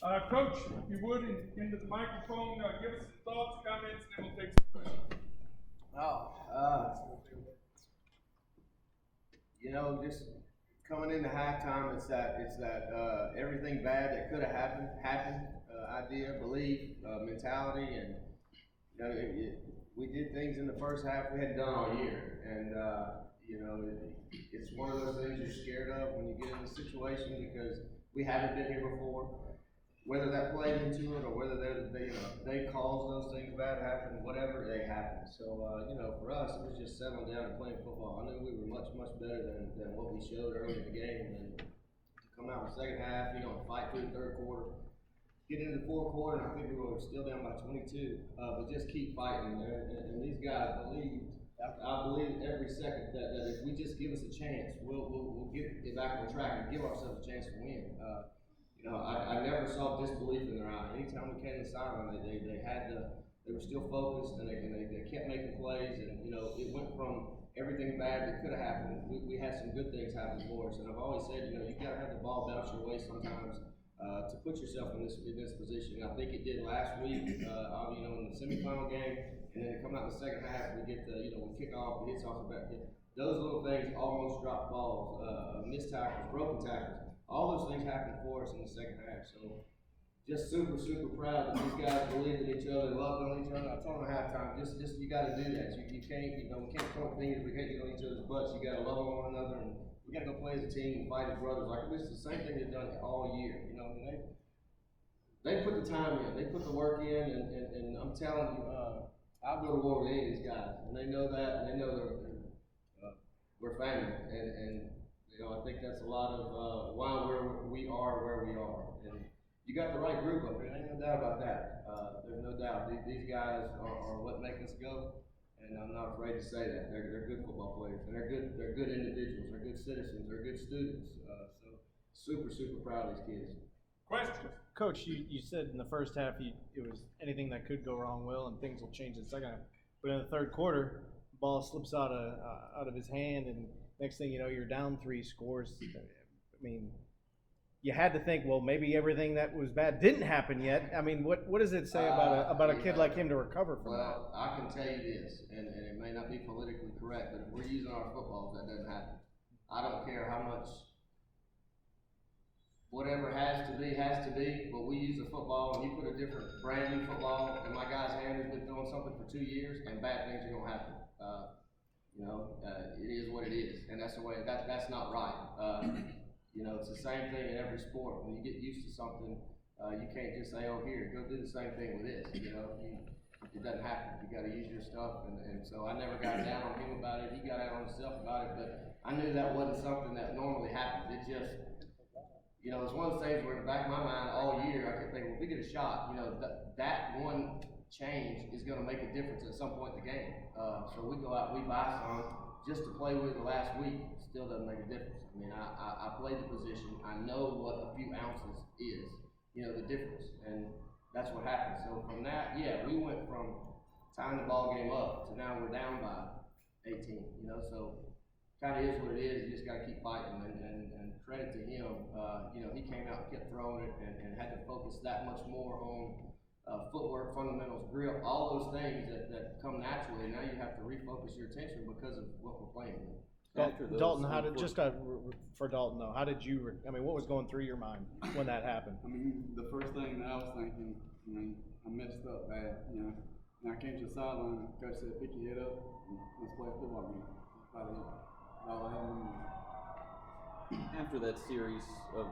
Coach, if you would, into the microphone, give us some thoughts, comments, and then we'll take some questions. Just coming into halftime, it's that everything bad that could have happened. Idea, belief, mentality, and we did things in the first half we hadn't done all year, and it's one of those things you're scared of when you get in the situation because we haven't been here before. Whether that played into it or whether they caused those things bad to happen, whatever they happen. So for us, it was just settling down and playing football. I knew we were much better than what we showed early in the game, and to come out in the second half, fight through the third quarter. Get into the fourth quarter, and I think we were still down by 22, but just keep fighting. And these guys believed, I believe every second that if we just give us a chance, we'll get it back on track and give ourselves a chance to win. I never saw disbelief in their eye. Anytime we came to the sideline, they were still focused and they kept making plays, and it went from everything bad that could have happened. We had some good things happen for us, and I've always said, you got to have the ball bounce your way sometimes. To put yourself in this position. I think it did last week, in the semifinal game, and then to come out in the second half, we get we kick off, it hits off the back. Those little things, almost dropped balls, missed tackles, broken tackles, all those things happened for us in the second half. So just super proud that these guys believed in each other, loved on each other. I told them at halftime, just you got to do that. You can't, we can't point fingers, we can't get on each other's butts. You got to love one another, and we got to go play as a team and fight as brothers. Like this is the same thing they've done all year. They put the time in, they put the work in, and I'm telling you, I'll go to war with any of these guys, and they know that, and they know we're family, and I think that's a lot of why we are where we are. And you got the right group up there. Ain't no doubt about that. There's no doubt. These guys are what make us go. And I'm not afraid to say that. They're good football players, and they're good individuals, they're good citizens, they're good students. So super proud of these kids. Questions? Coach, you said in the first half it was anything that could go wrong will, and things will change in the second half. But in the third quarter, the ball slips out of his hand, and next thing you know, you're down 3 scores. I mean, you had to think, well, maybe everything that was bad didn't happen yet. I mean, what does it say about a kid like him to recover from that? Well, I can tell you this, and it may not be politically correct, but if we're using our footballs, that doesn't happen. I don't care how much, whatever has to be, but we use a football, and you put a different, brand new football, and my guy's hand has been throwing something for 2 years, and bad things are going to happen. It is what it is, and that's the way, that's not right. It's the same thing in every sport. When you get used to something, you can't just say, oh, here, go do the same thing with this. It doesn't happen. You got to use your stuff, and so I never got down on him about it. He got out on himself about it, but I knew that wasn't something that normally happens. It just, it's one of those things where in the back of my mind all year, I kept thinking, well, if we get a shot, that one change is going to make a difference at some point in the game. So we go out, we buy some just to play with the last week. Still doesn't make a difference. I mean, I played the position. I know what a few ounces is, the difference, and that's what happened. So from that, we went from tying the ball game up to now we're down by 18. So kind of is what it is. You just got to keep fighting, and credit to him. He came out and kept throwing it, and had to focus that much more on footwork, fundamentals, grip, all those things that come naturally. Now you have to refocus your attention because of what we're playing with. Dalton, for Dalton though, how did you? What was going through your mind when that happened? The first thing that I was thinking, I messed up bad. And I came to the sideline. Coach said, "Pick your head up, and let's play a football game." That's about it. All I had in mind. After that series of